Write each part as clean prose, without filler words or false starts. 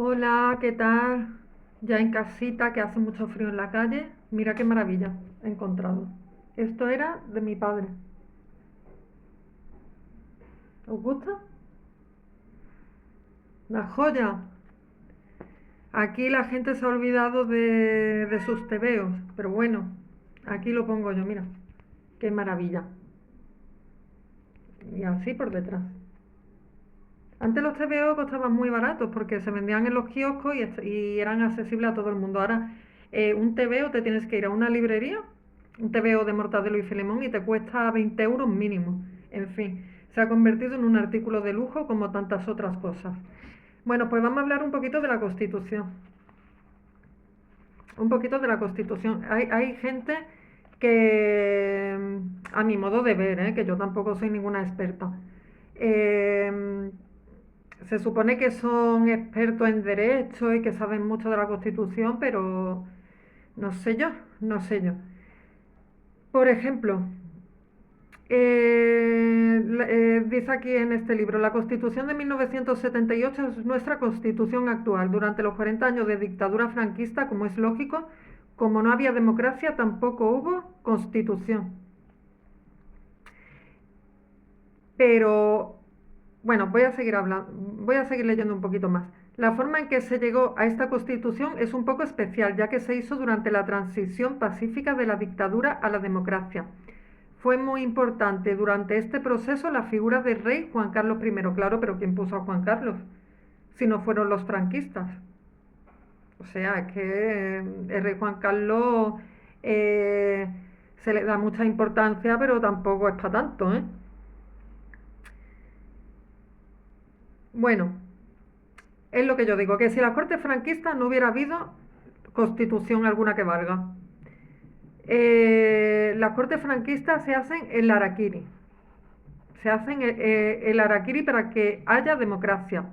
Hola, ¿qué tal? Ya en casita, que hace mucho frío en la calle. Mira qué maravilla he encontrado. Esto era de mi padre. ¿Os gusta? La joya. Aquí la gente se ha olvidado de sus tebeos, pero bueno, aquí lo pongo yo, mira. Qué maravilla. Y así por detrás. Antes los tebeos costaban muy baratos porque se vendían en los kioscos y eran accesibles a todo el mundo. Ahora, un tebeo te tienes que ir a una librería, un tebeo de Mortadelo y Filemón, y te cuesta 20 euros mínimo. En fin, se ha convertido en un artículo de lujo como tantas otras cosas. Bueno, pues vamos a hablar un poquito de la Constitución. Un poquito de la Constitución. Hay gente que, a mi modo de ver, que yo tampoco soy ninguna experta, eh, se supone que son expertos en derecho y que saben mucho de la Constitución, pero no sé yo, no sé yo. Por ejemplo, dice aquí en este libro, la Constitución de 1978 es nuestra Constitución actual. Durante los 40 años de dictadura franquista, como es lógico, como no había democracia, tampoco hubo Constitución. Pero bueno, voy a seguir hablando, voy a seguir leyendo un poquito más. La forma en que se llegó a esta constitución es un poco especial, ya que se hizo durante la transición pacífica de la dictadura a la democracia. Fue muy importante durante este proceso la figura del rey Juan Carlos I. Claro, pero ¿quién puso a Juan Carlos? Si no fueron los franquistas. O sea, es que el rey Juan Carlos eh, se le da mucha importancia, pero tampoco es para tanto, ¿eh? Bueno, es lo que yo digo, que si la corte franquista no hubiera habido constitución alguna que valga. Las cortes franquistas se hacen el araquiri. Se hacen el araquiri para que haya democracia.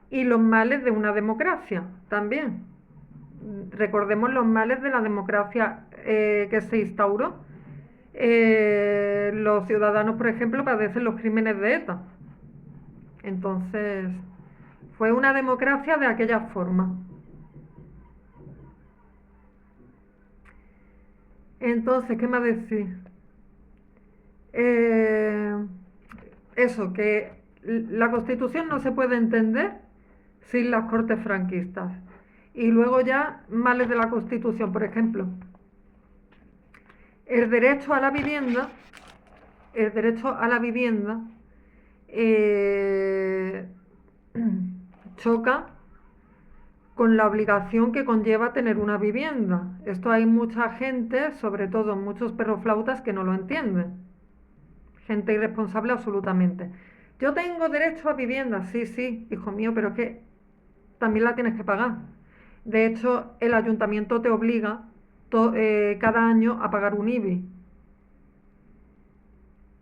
Y los males de una democracia también. Recordemos los males de la democracia que se instauró. Los ciudadanos, por ejemplo, padecen los crímenes de ETA. Entonces, fue una democracia de aquella forma. Entonces, ¿qué más decir? Eh, Eso, que la Constitución no se puede entender sin las cortes franquistas. Y luego ya, males de la Constitución, por ejemplo, el derecho a la vivienda, el derecho a la vivienda eh, choca con la obligación que conlleva tener una vivienda. Esto hay mucha gente, sobre todo muchos perroflautas, que no lo entienden. Gente irresponsable absolutamente. Yo tengo derecho a vivienda, sí, sí, hijo mío, pero es que también la tienes que pagar. De hecho, el ayuntamiento te obliga cada año a pagar un IBI.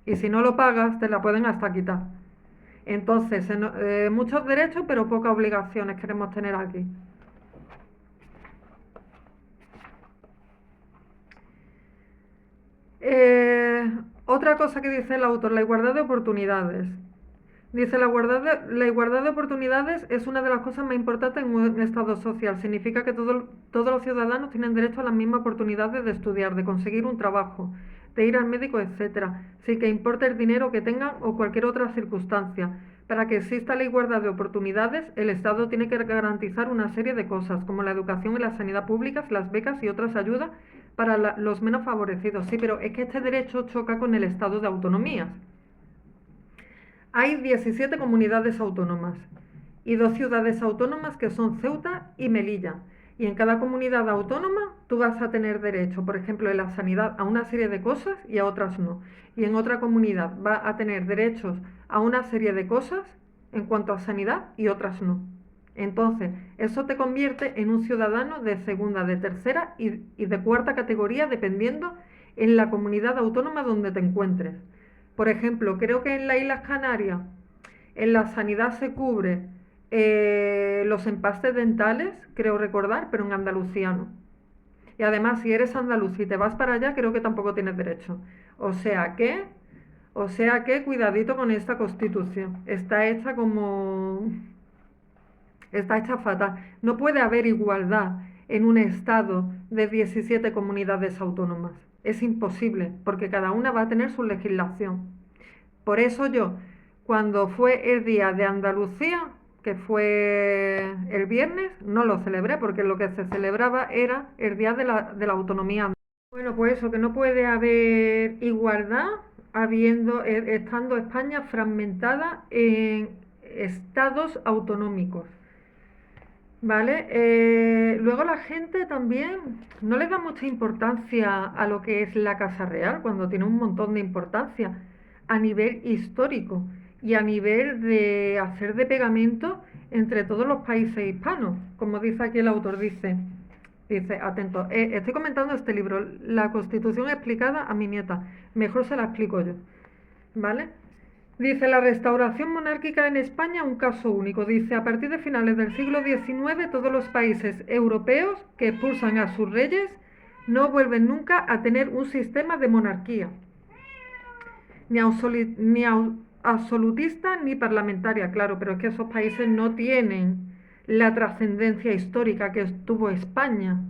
Y si no lo pagas, te la pueden hasta quitar. Entonces, muchos derechos, pero pocas obligaciones queremos tener aquí. Eh, Otra cosa que dice el autor, la igualdad de oportunidades. Dice, la igualdad de oportunidades es una de las cosas más importantes en un estado social. Significa que todos los ciudadanos tienen derecho a las mismas oportunidades de estudiar, de conseguir un trabajo, de ir al médico, etcétera, sin que importe el dinero que tengan o cualquier otra circunstancia. Para que exista la igualdad de oportunidades, el Estado tiene que garantizar una serie de cosas, como la educación y la sanidad públicas, las becas y otras ayudas para los menos favorecidos. Sí, pero es que este derecho choca con el Estado de autonomías. Hay 17 comunidades autónomas y dos ciudades autónomas que son Ceuta y Melilla. Y en cada comunidad autónoma tú vas a tener derecho, por ejemplo, en la sanidad a una serie de cosas y a otras no. Y en otra comunidad va a tener derechos a una serie de cosas en cuanto a sanidad y otras no. Entonces, eso te convierte en un ciudadano de segunda, de tercera y de cuarta categoría dependiendo en la comunidad autónoma donde te encuentres. Por ejemplo, creo que en las Islas Canarias en la sanidad se cubre los empastes dentales, creo recordar, pero en Andalucía no. Y además, si eres andaluz y te vas para allá, creo que tampoco tienes derecho. O sea que, o sea que, cuidadito con esta constitución. Está hecha como Está hecha fatal. No puede haber igualdad en un Estado de 17 comunidades autónomas. Es imposible, porque cada una va a tener su legislación. Por eso yo, cuando fue el Día de Andalucía, que fue el viernes, no lo celebré, porque lo que se celebraba era el Día de la Autonomía. Bueno, pues eso, que no puede haber igualdad estando España fragmentada en estados autonómicos. ¿Vale? Luego la gente también no le da mucha importancia a lo que es la Casa Real, cuando tiene un montón de importancia a nivel histórico y a nivel de hacer de pegamento entre todos los países hispanos, como dice aquí el autor, dice, atento, estoy comentando este libro, La Constitución explicada a mi nieta, mejor se la explico yo, ¿vale? Dice, la restauración monárquica en España, un caso único. Dice, a partir de finales del siglo XIX, todos los países europeos que expulsan a sus reyes no vuelven nunca a tener un sistema de monarquía, ni absolutista ni parlamentaria, claro, pero es que esos países no tienen la trascendencia histórica que tuvo España.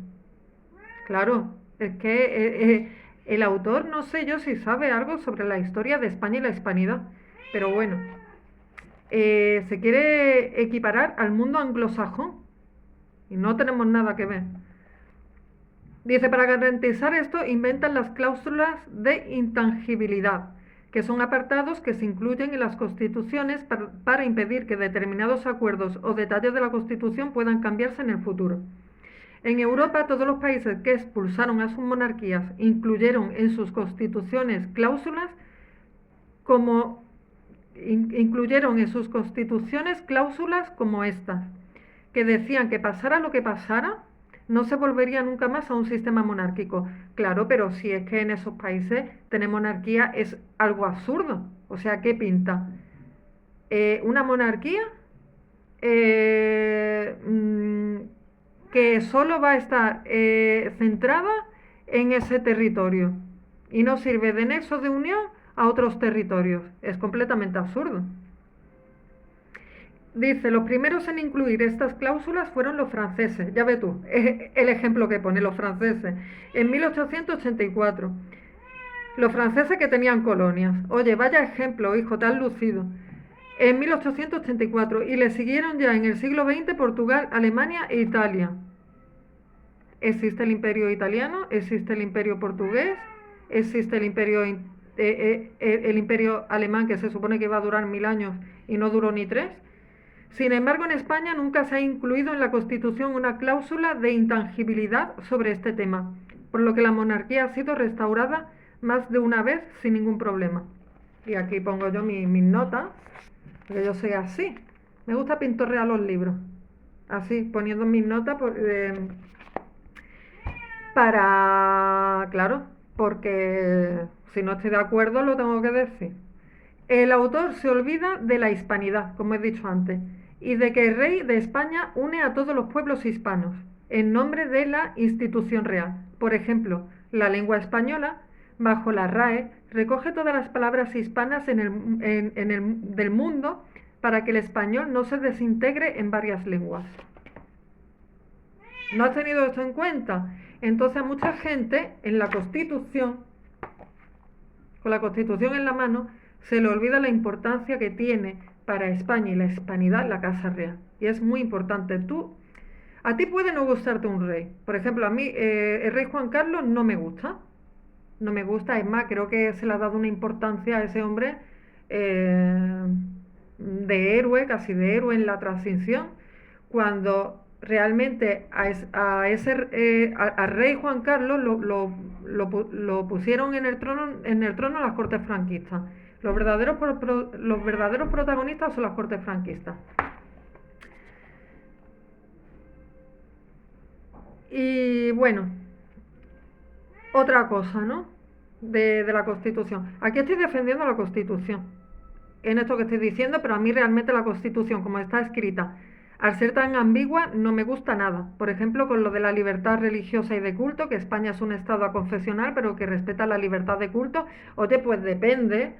Claro, es que el autor, no sé yo si sabe algo sobre la historia de España y la hispanidad, pero bueno, se quiere equiparar al mundo anglosajón y no tenemos nada que ver. Dice, para garantizar esto, inventan las cláusulas de intangibilidad, que son apartados que se incluyen en las constituciones para impedir que determinados acuerdos o detalles de la Constitución puedan cambiarse en el futuro. En Europa, todos los países que expulsaron a sus monarquías incluyeron en sus constituciones cláusulas como estas, que decían que pasara lo que pasara, no se volvería nunca más a un sistema monárquico. Claro, pero si es que en esos países tener monarquía es algo absurdo. O sea, ¿qué pinta? Una monarquía que solo va a estar centrada en ese territorio y no sirve de nexo de unión a otros territorios. Es completamente absurdo. Dice, los primeros en incluir estas cláusulas fueron los franceses. Ya ves tú, el ejemplo que pone los franceses. En 1884. Los franceses que tenían colonias. Oye, vaya ejemplo, hijo, tan lucido. En 1884. Y le siguieron ya en el siglo XX Portugal, Alemania e Italia. Existe el imperio italiano, existe el imperio portugués, existe el imperio alemán, que se supone que va a durar 1000 años y no duró ni 3. Sin embargo, en España nunca se ha incluido en la Constitución una cláusula de intangibilidad sobre este tema, por lo que la monarquía ha sido restaurada más de una vez sin ningún problema. Y aquí pongo yo mis notas, porque yo soy así. Me gusta pintorrear los libros, así, poniendo mis notas claro, porque si no estoy de acuerdo lo tengo que decir. El autor se olvida de la hispanidad, como he dicho antes, y de que el rey de España une a todos los pueblos hispanos en nombre de la institución real. Por ejemplo, la lengua española, bajo la RAE, recoge todas las palabras hispanas del mundo para que el español no se desintegre en varias lenguas. ¿No has tenido esto en cuenta? Entonces, mucha gente en la Constitución, con la Constitución en la mano, se le olvida la importancia que tiene para España y la hispanidad la Casa Real. Y es muy importante. A ti puede no gustarte un rey. Por ejemplo, a mí el rey Juan Carlos no me gusta. No me gusta, es más, creo que se le ha dado una importancia a ese hombre de héroe, casi de héroe en la transición, cuando realmente al rey Juan Carlos lo pusieron en el trono las cortes franquistas. Los verdaderos protagonistas son las cortes franquistas. Y bueno, otra cosa, ¿no? De la Constitución. Aquí estoy defendiendo la Constitución en esto que estoy diciendo, pero a mí realmente la Constitución, como está escrita, al ser tan ambigua, no me gusta nada. Por ejemplo, con lo de la libertad religiosa y de culto, que España es un estado aconfesional, pero que respeta la libertad de culto. Oye, pues depende,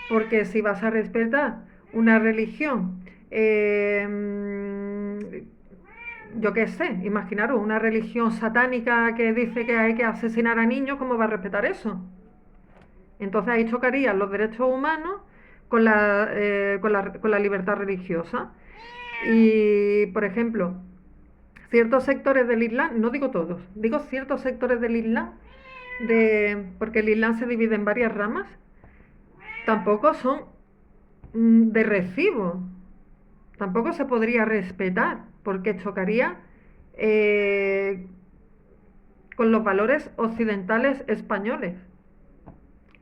porque si vas a respetar una religión yo qué sé, imaginaros, una religión satánica que dice que hay que asesinar a niños, ¿cómo va a respetar eso? Entonces ahí chocarían los derechos humanos con la libertad religiosa. Y, por ejemplo, ciertos sectores del Islam, no digo todos, digo ciertos sectores del Islam, porque el Islam se divide en varias ramas, tampoco son de recibo, tampoco se podría respetar, porque chocaría eh, con los valores occidentales españoles.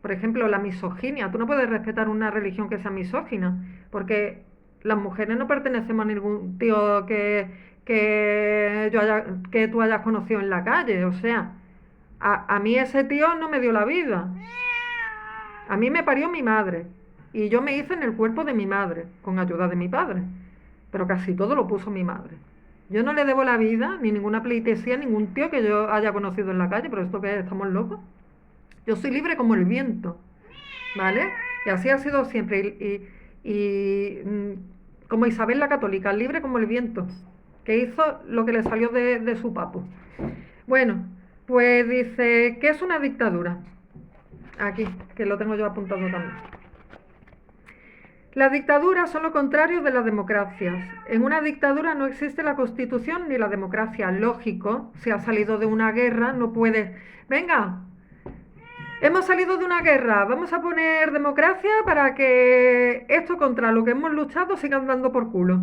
Por ejemplo, la misoginia. Tú no puedes respetar una religión que sea misógina, porque las mujeres no pertenecemos a ningún tío que tú hayas conocido en la calle. O sea, a mí ese tío no me dio la vida. A mí me parió mi madre. Y yo me hice en el cuerpo de mi madre, con ayuda de mi padre. Pero casi todo lo puso mi madre. Yo no le debo la vida, ni ninguna pleitesía, a ningún tío que yo haya conocido en la calle, pero esto que estamos locos. Yo soy libre como el viento, ¿vale? Y así ha sido siempre. Como Isabel la Católica, libre como el viento, que hizo lo que le salió de su papo. Bueno, pues dice, ¿qué es una dictadura? Aquí, que lo tengo yo apuntado también. Las dictaduras son lo contrario de las democracias. En una dictadura no existe la constitución ni la democracia. Lógico, si ha salido de una guerra, no puede. Venga, hemos salido de una guerra, vamos a poner democracia para que esto contra lo que hemos luchado siga andando por culo.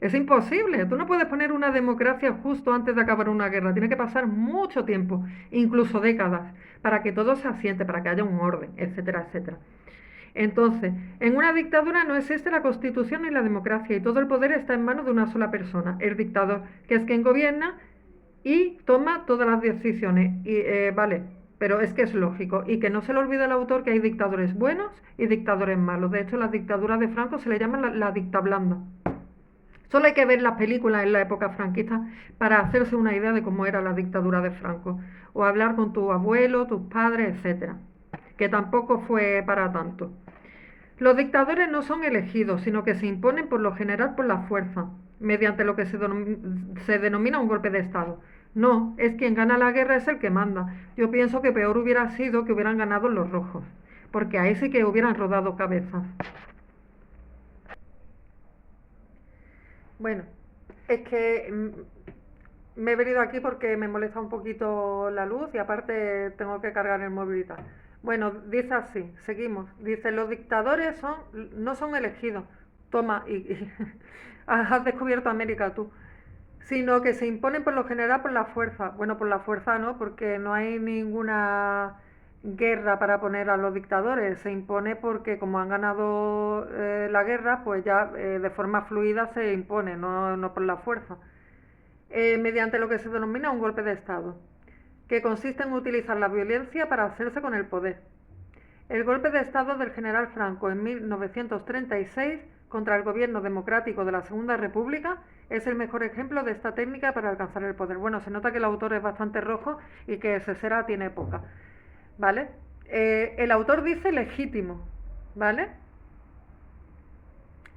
Es imposible, tú no puedes poner una democracia justo antes de acabar una guerra, tiene que pasar mucho tiempo, incluso décadas, para que todo se asiente, para que haya un orden, etcétera, etcétera. Entonces, en una dictadura no existe la constitución ni la democracia y todo el poder está en manos de una sola persona, el dictador, que es quien gobierna y toma todas las decisiones. Y vale, pero es que es lógico. Y que no se le olvide al autor que hay dictadores buenos y dictadores malos. De hecho, la dictadura de Franco se le llama la dicta blanda. Solo hay que ver las películas en la época franquista para hacerse una idea de cómo era la dictadura de Franco. O hablar con tu abuelo, tus padres, etcétera. Que tampoco fue para tanto. Los dictadores no son elegidos, sino que se imponen por lo general por la fuerza, mediante lo que se denomina un golpe de Estado. No, es quien gana la guerra es el que manda. Yo pienso que peor hubiera sido que hubieran ganado los rojos, porque ahí sí que hubieran rodado cabezas. Bueno, es que me he venido aquí porque me molesta un poquito la luz y aparte tengo que cargar el móvil y tal. Bueno, dice así, seguimos. Dice, los dictadores no son elegidos. Toma, has descubierto América tú. Sino que se imponen por lo general por la fuerza. Bueno, por la fuerza no, porque no hay ninguna guerra para poner a los dictadores. Se impone porque como han ganado la guerra, pues ya de forma fluida se impone, no por la fuerza. Mediante lo que se denomina un golpe de Estado, que consiste en utilizar la violencia para hacerse con el poder. El golpe de Estado del general Franco en 1936 contra el gobierno democrático de la Segunda República es el mejor ejemplo de esta técnica para alcanzar el poder. Bueno, se nota que el autor es bastante rojo y que cesera tiene poca, ¿vale? El autor dice legítimo, ¿vale?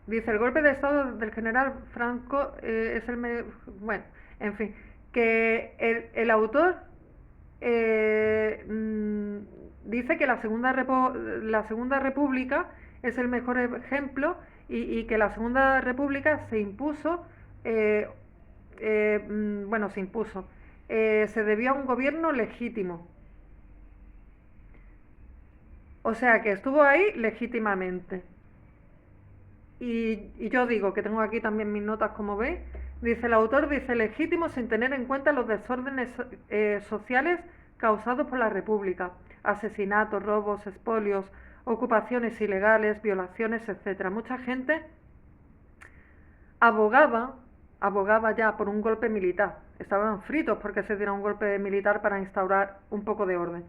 Dice, el golpe de Estado del general Franco es el... Bueno, en fin, que el autor dice que la Segunda República es el mejor ejemplo y que la Segunda República se impuso, bueno, se impuso, se debió a un gobierno legítimo. O sea, que estuvo ahí legítimamente. Y yo digo, que tengo aquí también mis notas como veis, dice el autor, dice legítimo sin tener en cuenta los desórdenes sociales causados por la República, asesinatos, robos, expolios, ocupaciones ilegales, violaciones, etcétera. Mucha gente abogaba ya por un golpe militar. Estaban fritos porque se diera un golpe militar para instaurar un poco de orden.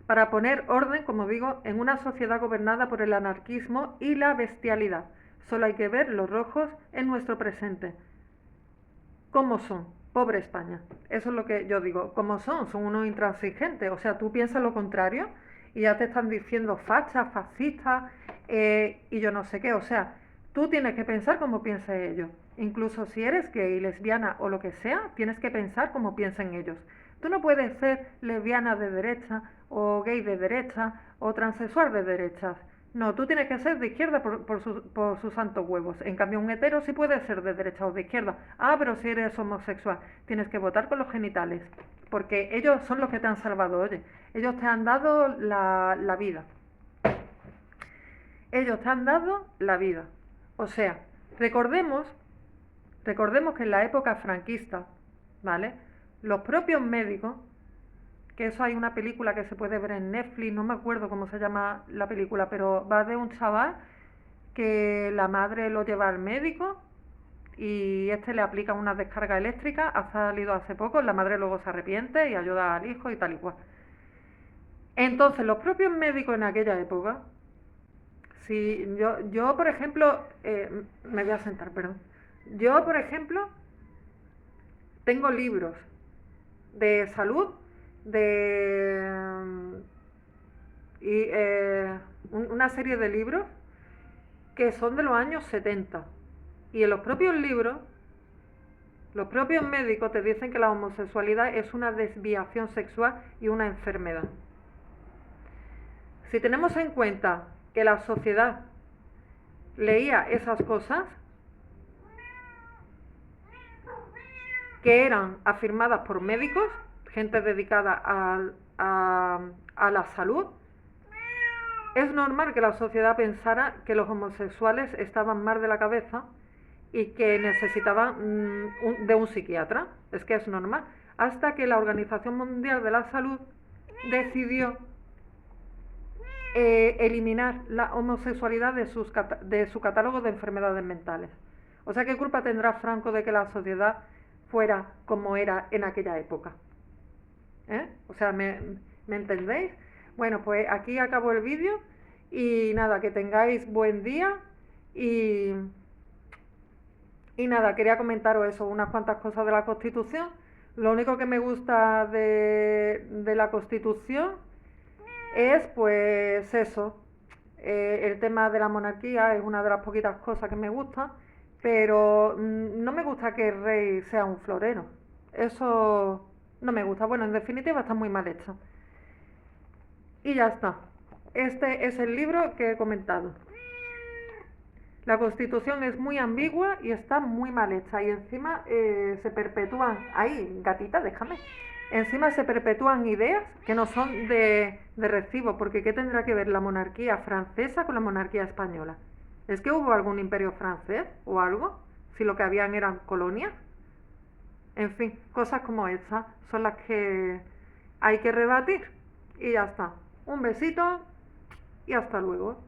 Para poner orden, como digo, en una sociedad gobernada por el anarquismo y la bestialidad. Solo hay que ver los rojos en nuestro presente. ¿Cómo son? Pobre España. Eso es lo que yo digo. ¿Cómo son? Son unos intransigentes. O sea, tú piensas lo contrario y ya te están diciendo facha, fascista y yo no sé qué. O sea, Tú tienes que pensar como piensan ellos. Incluso si eres gay, lesbiana o lo que sea, tienes que pensar como piensan ellos. Tú no puedes ser lesbiana de derecha o gay de derecha o transexual de derechas. No, tú tienes que ser de izquierda por sus santos huevos. En cambio, un hetero sí puede ser de derecha o de izquierda. Ah, pero si eres homosexual, tienes que votar con los genitales. Porque ellos son los que te han salvado, oye. Ellos te han dado la vida. Ellos te han dado la vida. O sea, recordemos, recordemos que en la época franquista, ¿vale? Los propios médicos, que eso hay una película que se puede ver en Netflix, no me acuerdo cómo se llama la película, pero va de un chaval que la madre lo lleva al médico y este le aplica una descarga eléctrica, ha salido hace poco, la madre luego se arrepiente y ayuda al hijo y tal y cual. Entonces, los propios médicos en aquella época, si yo por ejemplo, me voy a sentar, perdón. Yo, por ejemplo, tengo libros de salud, de y una serie de libros que son de los años 70. Y en los propios libros, los propios médicos te dicen que la homosexualidad es una desviación sexual y una enfermedad. Si tenemos en cuenta que la sociedad leía esas cosas, que eran afirmadas por médicos, gente dedicada a la salud, es normal que la sociedad pensara que los homosexuales estaban mal de la cabeza y que necesitaban de un psiquiatra. Es que es normal. Hasta que la Organización Mundial de la Salud decidió eliminar la homosexualidad de su catálogo de enfermedades mentales. O sea, ¿qué culpa tendrá Franco de que la sociedad fuera como era en aquella época? O sea, ¿me entendéis? Bueno, pues aquí acabo el vídeo y nada, que tengáis buen día y, y nada, quería comentaros eso, unas cuantas cosas de la Constitución. Lo único que me gusta de la Constitución es pues eso, el tema de la monarquía es una de las poquitas cosas que me gusta, pero no me gusta que el rey sea un florero. Eso no me gusta. Bueno, en definitiva está muy mal hecho. Y ya está. Este es el libro que he comentado. La Constitución es muy ambigua y está muy mal hecha. Y encima se perpetúan... Ahí, gatita, déjame. Encima se perpetúan ideas que no son de recibo. Porque ¿qué tendrá que ver la monarquía francesa con la monarquía española? ¿Es que hubo algún imperio francés o algo? Si lo que habían eran colonias. En fin, cosas como esas son las que hay que rebatir. Y ya está. Un besito y hasta luego.